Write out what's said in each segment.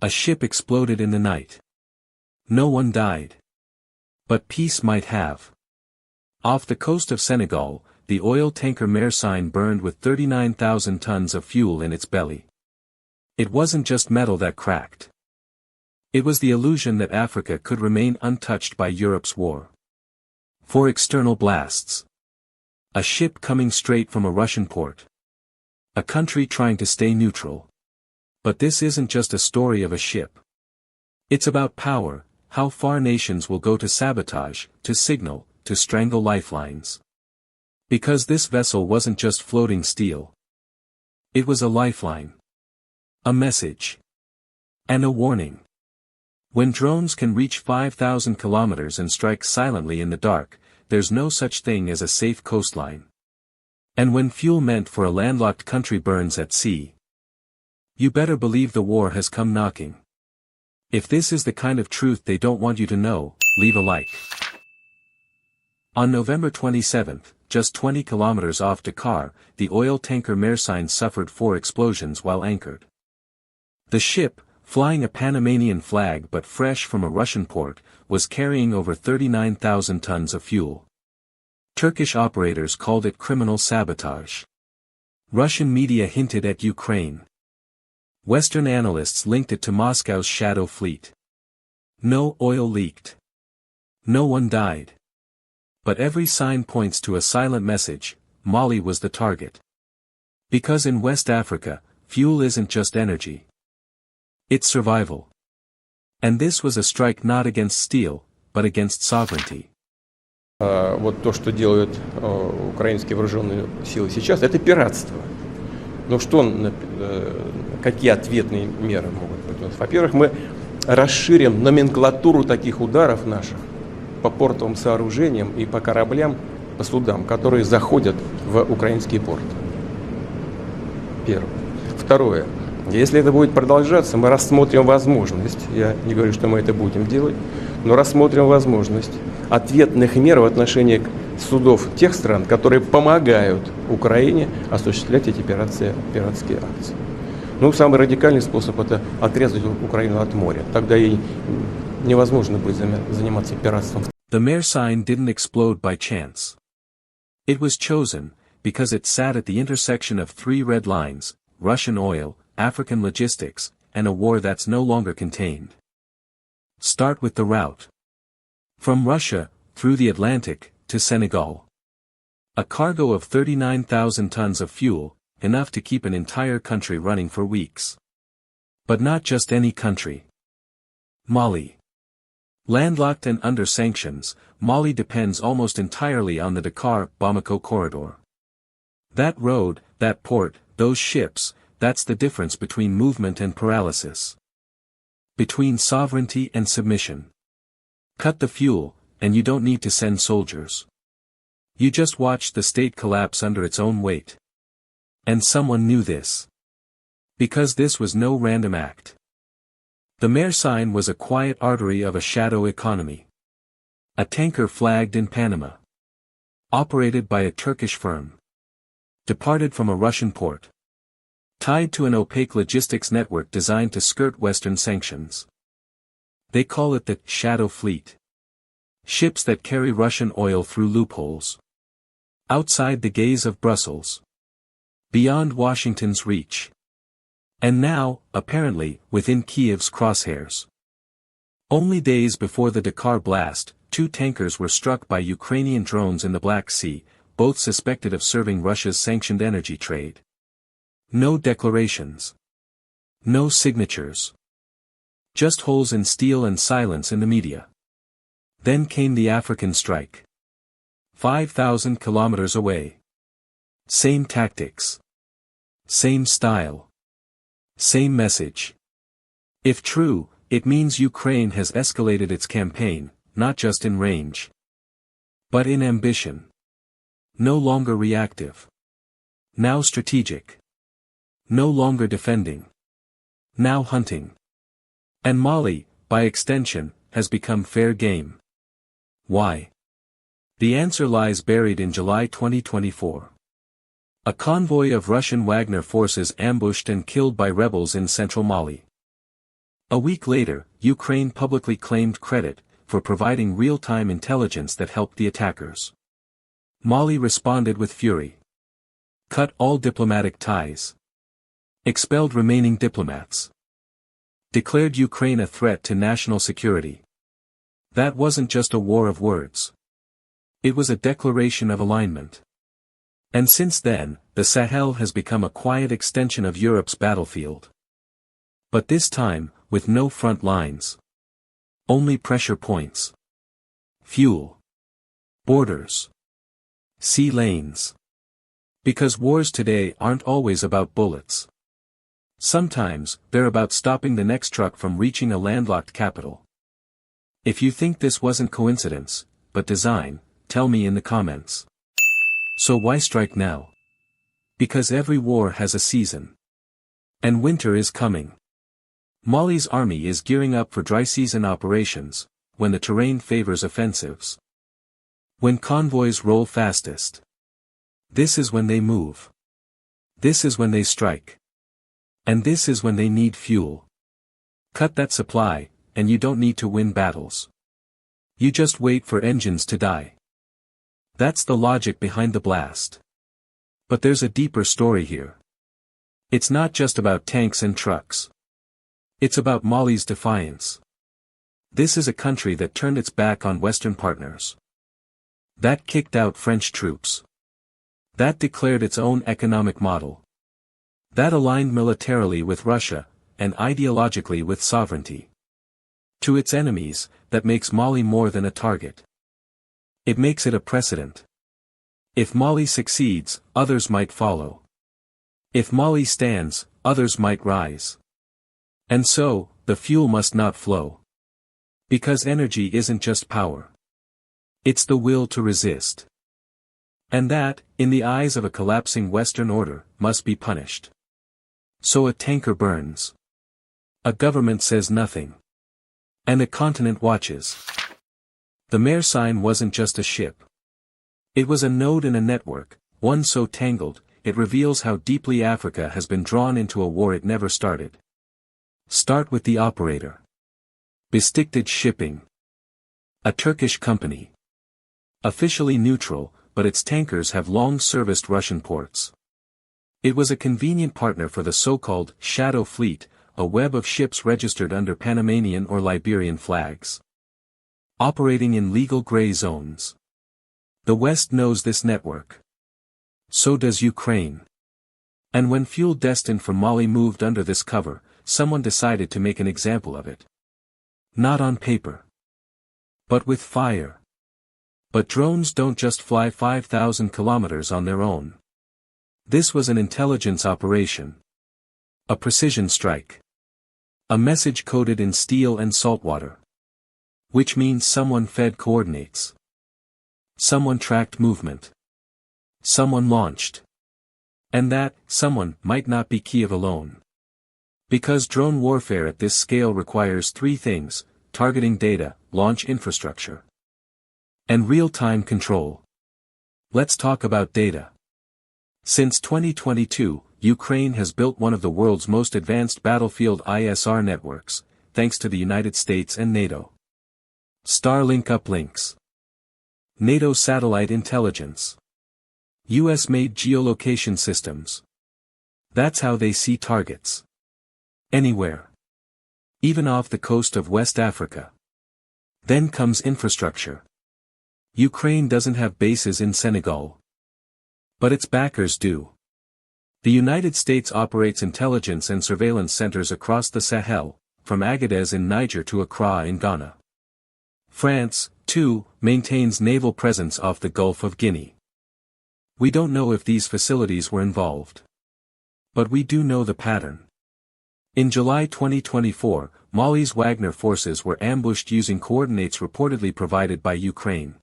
A ship exploded in the night. No one died. But peace might have. Off the coast of Senegal, the oil tanker Mersine burned with 39,000 tons of fuel in its belly. It wasn't just metal that cracked. It was the illusion that Africa could remain untouched by Europe's war. 4 external blasts. A ship coming straight from a Russian port. A country trying to stay neutral. But this isn't just a story of a ship. It's about power, how far nations will go to sabotage, to signal, to strangle lifelines. Because this vessel wasn't just floating steel. It was a lifeline. A message. And a warning. When drones can reach 5,000 kilometers and strike silently in the dark, there's no such thing as a safe coastline. And when fuel meant for a landlocked country burns at sea, you better believe the war has come knocking. If this is the kind of truth they don't want you to know, leave a like. On November 27, just 20 kilometers off Dakar, the oil tanker Mersine suffered 4 explosions while anchored. The ship, flying a Panamanian flag but fresh from a Russian port, was carrying over 39,000 tons of fuel. Turkish operators called it criminal sabotage. Russian media hinted at Ukraine. Western analysts linked it to Moscow's shadow fleet. No oil leaked. No one died. But every sign points to a silent message: Mali was the target. Because in West Africa, fuel isn't just energy. It's survival. And this was a strike not against steel, but against sovereignty. Вот то, что делают украинские вооруженные силы сейчас, это пиратство. Ну что, какие ответные меры могут быть? Во-первых, мы расширим номенклатуру таких ударов наших по портовым сооружениям и по кораблям, по судам, которые заходят в украинские порты. Первое. Второе. Если это будет продолжаться, мы рассмотрим возможность, я не говорю, что мы это будем делать, но рассмотрим возможность ответных мер в отношении судов тех стран, которые помогают Украине осуществлять эти пиратские акции. Ну, самый радикальный способ — это отрезать Украину от моря. Тогда ей невозможно будет заниматься пиратством. The Mersine didn't explode by chance. It was chosen, because it sat at the intersection of 3 red lines: Russian oil, African logistics, and a war that's no longer contained. Start with the route. From Russia, through the Atlantic, to Senegal. A cargo of 39,000 tons of fuel, enough to keep an entire country running for weeks. But not just any country. Mali. Landlocked and under sanctions, Mali depends almost entirely on the Dakar-Bamako corridor. That road, that port, those ships, that's the difference between movement and paralysis. Between sovereignty and submission. Cut the fuel, and you don't need to send soldiers. You just watch the state collapse under its own weight. And someone knew this. Because this was no random act. The Mersine was a quiet artery of a shadow economy. A tanker flagged in Panama. Operated by a Turkish firm. Departed from a Russian port. Tied to an opaque logistics network designed to skirt Western sanctions. They call it the shadow fleet. Ships that carry Russian oil through loopholes. Outside the gaze of Brussels. Beyond Washington's reach. And now, apparently, within Kiev's crosshairs. Only days before the Dakar blast, 2 tankers were struck by Ukrainian drones in the Black Sea, both suspected of serving Russia's sanctioned energy trade. No declarations. No signatures. Just holes in steel and silence in the media. Then came the African strike. 5,000 kilometers away. Same tactics. Same style. Same message. If true, it means Ukraine has escalated its campaign, not just in range, but in ambition. No longer reactive. Now strategic. No longer defending. Now hunting. And Mali, by extension, has become fair game. Why? The answer lies buried in July 2024. A convoy of Russian Wagner forces ambushed and killed by rebels in central Mali. A week later, Ukraine publicly claimed credit for providing real-time intelligence that helped the attackers. Mali responded with fury. Cut all diplomatic ties. Expelled remaining diplomats. Declared Ukraine a threat to national security. That wasn't just a war of words. It was a declaration of alignment. And since then, the Sahel has become a quiet extension of Europe's battlefield. But this time, with no front lines. Only pressure points. Fuel. Borders. Sea lanes. Because wars today aren't always about bullets. Sometimes, they're about stopping the next truck from reaching a landlocked capital. If you think this wasn't coincidence, but design, tell me in the comments. So why strike now? Because every war has a season. And winter is coming. Mali's army is gearing up for dry season operations, when the terrain favors offensives. When convoys roll fastest. This is when they move. This is when they strike. And this is when they need fuel. Cut that supply, and you don't need to win battles. You just wait for engines to die. That's the logic behind the blast. But there's a deeper story here. It's not just about tanks and trucks. It's about Mali's defiance. This is a country that turned its back on Western partners. That kicked out French troops. That declared its own economic model. That aligned militarily with Russia, and ideologically with sovereignty. To its enemies, that makes Mali more than a target. It makes it a precedent. If Mali succeeds, others might follow. If Mali stands, others might rise. And so, the fuel must not flow. Because energy isn't just power. It's the will to resist. And that, in the eyes of a collapsing Western order, must be punished. So a tanker burns. A government says nothing. And a continent watches. The Mersine wasn't just a ship. It was a node in a network, one so tangled, it reveals how deeply Africa has been drawn into a war it never started. Start with the operator. Besiktas Shipping. A Turkish company. Officially neutral, but its tankers have long serviced Russian ports. It was a convenient partner for the so-called Shadow Fleet, a web of ships registered under Panamanian or Liberian flags. Operating in legal gray zones. The West knows this network. So does Ukraine. And when fuel destined for Mali moved under this cover, someone decided to make an example of it. Not on paper. But with fire. But drones don't just fly 5,000 kilometers on their own. This was an intelligence operation. A precision strike. A message coded in steel and saltwater. Which means someone fed coordinates. Someone tracked movement. Someone launched. And that, someone, might not be Kiev alone. Because drone warfare at this scale requires three things: targeting data, launch infrastructure, and real-time control. Let's talk about data. Since 2022, Ukraine has built one of the world's most advanced battlefield ISR networks, thanks to the United States and NATO. Starlink uplinks. NATO satellite intelligence. US-made geolocation systems. That's how they see targets. Anywhere. Even off the coast of West Africa. Then comes infrastructure. Ukraine doesn't have bases in Senegal. But its backers do. The United States operates intelligence and surveillance centers across the Sahel, from Agadez in Niger to Accra in Ghana. France, too, maintains naval presence off the Gulf of Guinea. We don't know if these facilities were involved. But we do know the pattern. In July 2024, Mali's Wagner forces were ambushed using coordinates reportedly provided by Ukraine.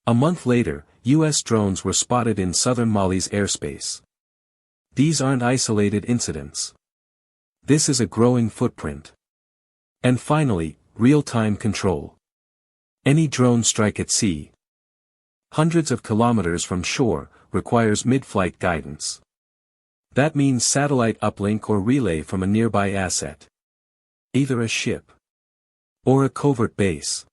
A month later, US drones were spotted in southern Mali's airspace. These aren't isolated incidents. This is a growing footprint. And finally, real-time control. Any drone strike at sea, hundreds of kilometers from shore, requires mid-flight guidance. That means satellite uplink or relay from a nearby asset. either a ship or a covert base.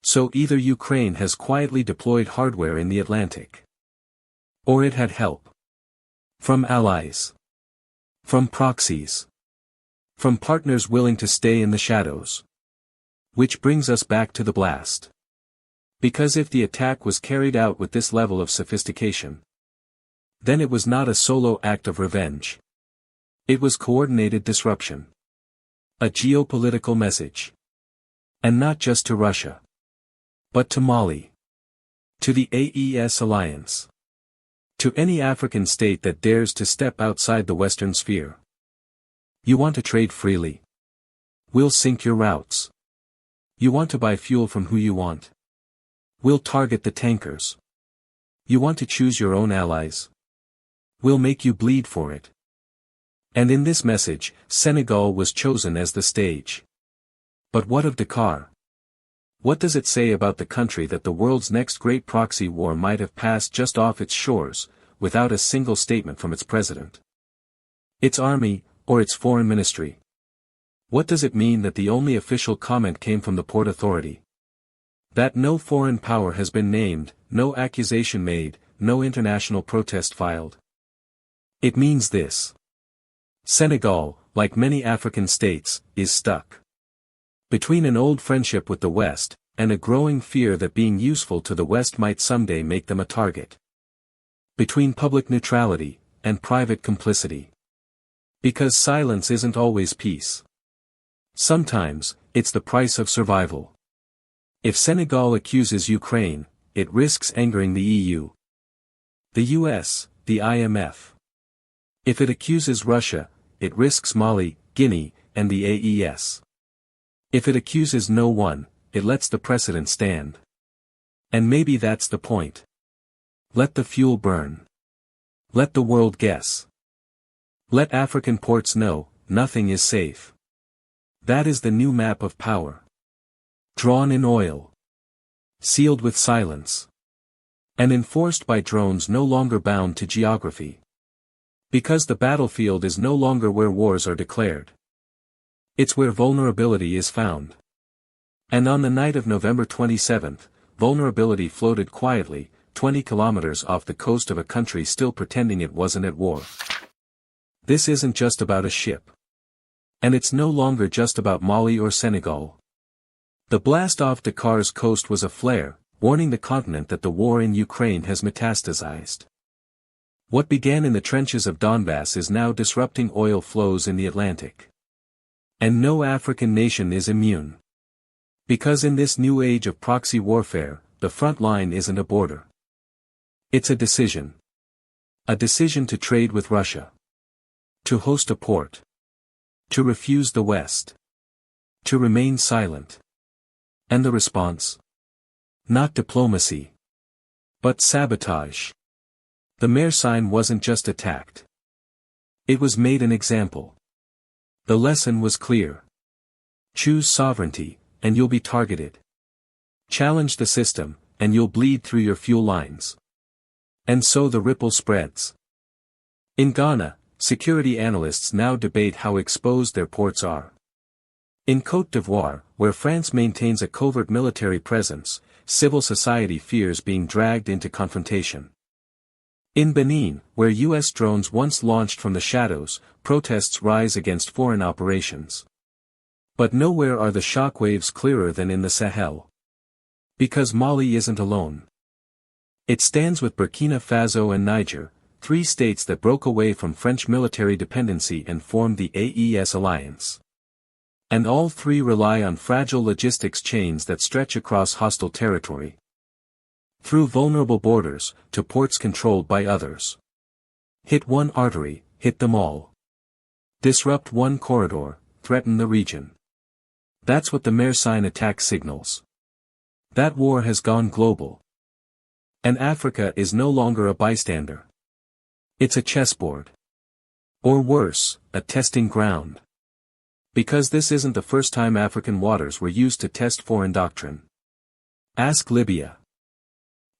So either Ukraine has quietly deployed hardware in the Atlantic, or it had help from allies, from proxies, from partners willing to stay in the shadows. Which brings us back to the blast. Because if the attack was carried out with this level of sophistication, then it was not a solo act of revenge. It was coordinated disruption. A geopolitical message. And not just to Russia, but to Mali, to the AES alliance, to any African state that dares to step outside the Western sphere. You want to trade freely? We'll sync your routes. You want to buy fuel from who you want? We'll target the tankers. You want to choose your own allies? We'll make you bleed for it. And in this message, Senegal was chosen as the stage. But what of Dakar? What does it say about the country that the world's next great proxy war might have passed just off its shores, without a single statement from its president, its army, or its foreign ministry? What does it mean that the only official comment came from the Port Authority? That no foreign power has been named, no accusation made, no international protest filed? It means this. Senegal, like many African states, is stuck between an old friendship with the West, and a growing fear that being useful to the West might someday make them a target. Between public neutrality, and private complicity. Because silence isn't always peace. Sometimes, it's the price of survival. If Senegal accuses Ukraine, it risks angering the EU, the US, the IMF. If it accuses Russia, it risks Mali, Guinea, and the AES. If it accuses no one, it lets the precedent stand. And maybe that's the point. Let the fuel burn. Let the world guess. Let African ports know, nothing is safe. That is the new map of power. Drawn in oil. Sealed with silence. And enforced by drones no longer bound to geography. Because the battlefield is no longer where wars are declared. It's where vulnerability is found. And on the night of November 27th, vulnerability floated quietly, 20 kilometers off the coast of a country still pretending it wasn't at war. This isn't just about a ship. And it's no longer just about Mali or Senegal. The blast off Dakar's coast was a flare, warning the continent that the war in Ukraine has metastasized. What began in the trenches of Donbass is now disrupting oil flows in the Atlantic. And no African nation is immune. Because in this new age of proxy warfare, the front line isn't a border. It's a decision. A decision to trade with Russia. To host a port. To refuse the West. To remain silent. And the response? Not diplomacy. But sabotage. The Mersine wasn't just attacked. It was made an example. The lesson was clear. Choose sovereignty, and you'll be targeted. Challenge the system, and you'll bleed through your fuel lines. And so the ripple spreads. In Ghana, security analysts now debate how exposed their ports are. In Côte d'Ivoire, where France maintains a covert military presence, civil society fears being dragged into confrontation. In Benin, where U.S. drones once launched from the shadows, protests rise against foreign operations. But nowhere are the shockwaves clearer than in the Sahel. Because Mali isn't alone. It stands with Burkina Faso and Niger, three states that broke away from French military dependency and formed the AES alliance. And all three rely on fragile logistics chains that stretch across hostile territory. Through vulnerable borders, to ports controlled by others. Hit one artery, hit them all. Disrupt one corridor, threaten the region. That's what the Mersine attack signals. That war has gone global. And Africa is no longer a bystander. It's a chessboard. Or worse, a testing ground. Because this isn't the first time African waters were used to test foreign doctrine. Ask Libya.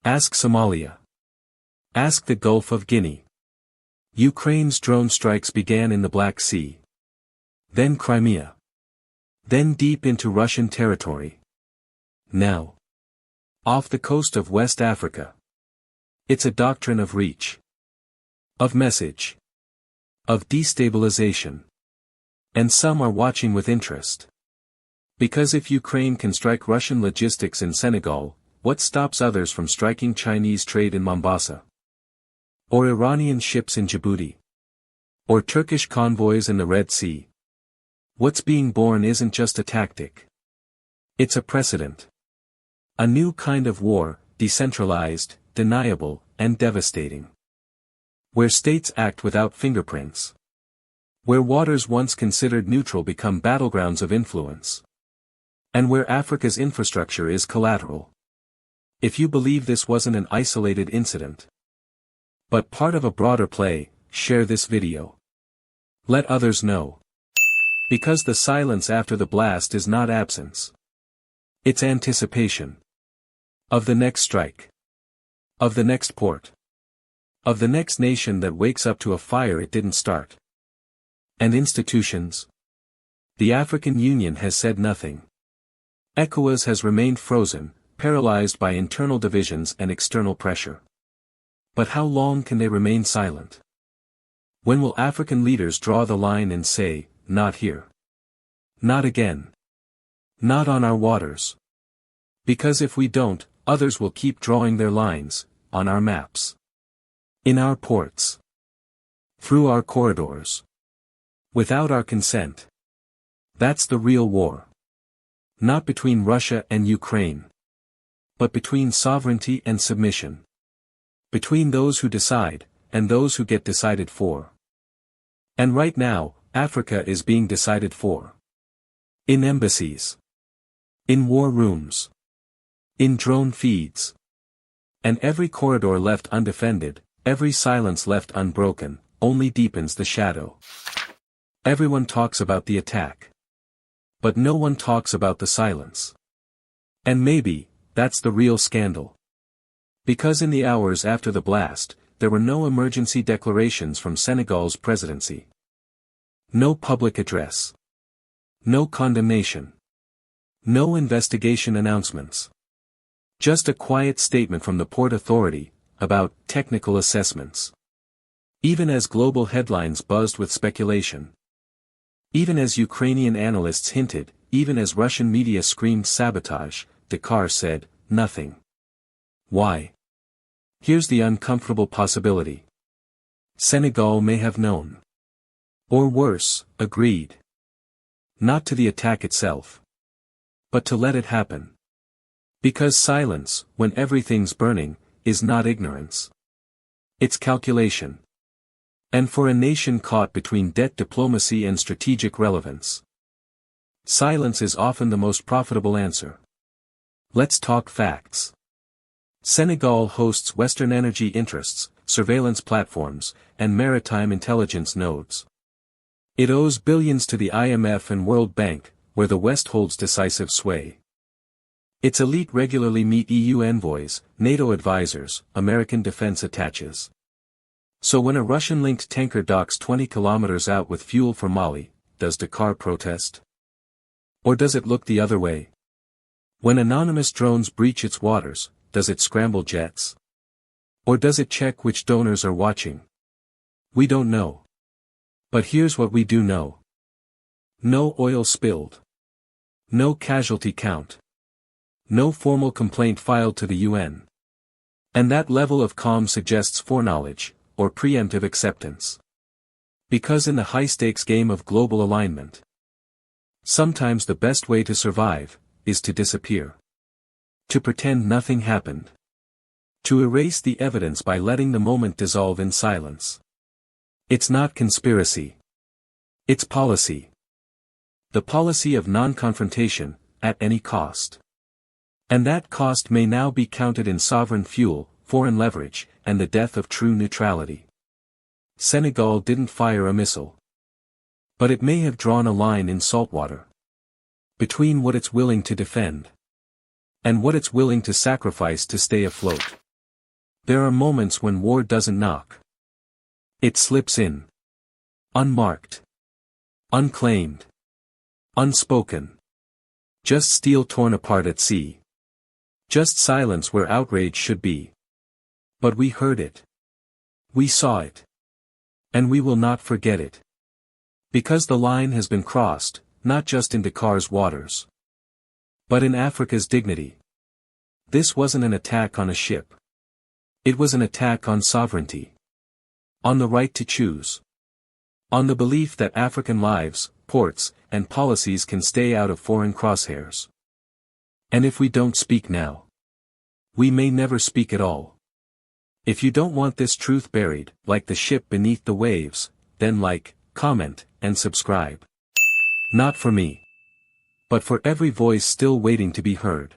Ask Somalia. Ask the Gulf of Guinea. Ukraine's drone strikes began in the Black Sea. Then Crimea. Then deep into Russian territory. Now. Off the coast of West Africa. It's a doctrine of reach. Of message. Of destabilization. And some are watching with interest. Because if Ukraine can strike Russian logistics in Senegal, what stops others from striking Chinese trade in Mombasa? Or Iranian ships in Djibouti? Or Turkish convoys in the Red Sea? What's being born isn't just a tactic. It's a precedent. A new kind of war, decentralized, deniable, and devastating. Where states act without fingerprints. Where waters once considered neutral become battlegrounds of influence. And where Africa's infrastructure is collateral. If you believe this wasn't an isolated incident, but part of a broader play, share this video. Let others know. Because the silence after the blast is not absence. It's anticipation. Of the next strike. Of the next port. Of the next nation that wakes up to a fire it didn't start. And institutions? The African Union has said nothing. ECOWAS has remained frozen, paralyzed by internal divisions and external pressure. But how long can they remain silent? When will African leaders draw the line and say, not here? Not again. Not on our waters. Because if we don't, others will keep drawing their lines, on our maps. In our ports. Through our corridors. Without our consent. That's the real war. Not between Russia and Ukraine. But between sovereignty and submission. Between those who decide, and those who get decided for. And right now, Africa is being decided for. In embassies. In war rooms. In drone feeds. And every corridor left undefended, every silence left unbroken, only deepens the shadow. Everyone talks about the attack. But no one talks about the silence. And maybe, that's the real scandal. Because in the hours after the blast, there were no emergency declarations from Senegal's presidency. No public address. No condemnation. No investigation announcements. Just a quiet statement from the Port Authority, about technical assessments. Even as global headlines buzzed with speculation. Even as Ukrainian analysts hinted, even as Russian media screamed sabotage, Dakar said, nothing. Why? Here's the uncomfortable possibility. Senegal may have known. Or worse, agreed. Not to the attack itself. But to let it happen. Because silence, when everything's burning, is not ignorance. It's calculation. And for a nation caught between debt diplomacy and strategic relevance, silence is often the most profitable answer. Let's talk facts. Senegal hosts Western energy interests, surveillance platforms, and maritime intelligence nodes. It owes billions to the IMF and World Bank, where the West holds decisive sway. Its elite regularly meet EU envoys, NATO advisors, American defense attaches. So when a Russian-linked tanker docks 20 kilometers out with fuel for Mali, does Dakar protest? Or does it look the other way? When anonymous drones breach its waters, does it scramble jets? Or does it check which donors are watching? We don't know. But here's what we do know. No oil spilled. No casualty count. No formal complaint filed to the UN. And that level of calm suggests foreknowledge, or preemptive acceptance. Because in the high-stakes game of global alignment, sometimes the best way to survive, is to disappear. To pretend nothing happened. To erase the evidence by letting the moment dissolve in silence. It's not conspiracy. It's policy. The policy of non-confrontation, at any cost. And that cost may now be counted in sovereign fuel, foreign leverage, and the death of true neutrality. Senegal didn't fire a missile. But it may have drawn a line in salt water. Between what it's willing to defend. And what it's willing to sacrifice to stay afloat. There are moments when war doesn't knock. It slips in. Unmarked. Unclaimed. Unspoken. Just steel torn apart at sea. Just silence where outrage should be. But we heard it. We saw it. And we will not forget it. Because the line has been crossed, not just in Dakar's waters, but in Africa's dignity. This wasn't an attack on a ship. It was an attack on sovereignty. On the right to choose. On the belief that African lives, ports, and policies can stay out of foreign crosshairs. And if we don't speak now, we may never speak at all. If you don't want this truth buried, like the ship beneath the waves, then like, comment, and subscribe. Not for me, but for every voice still waiting to be heard.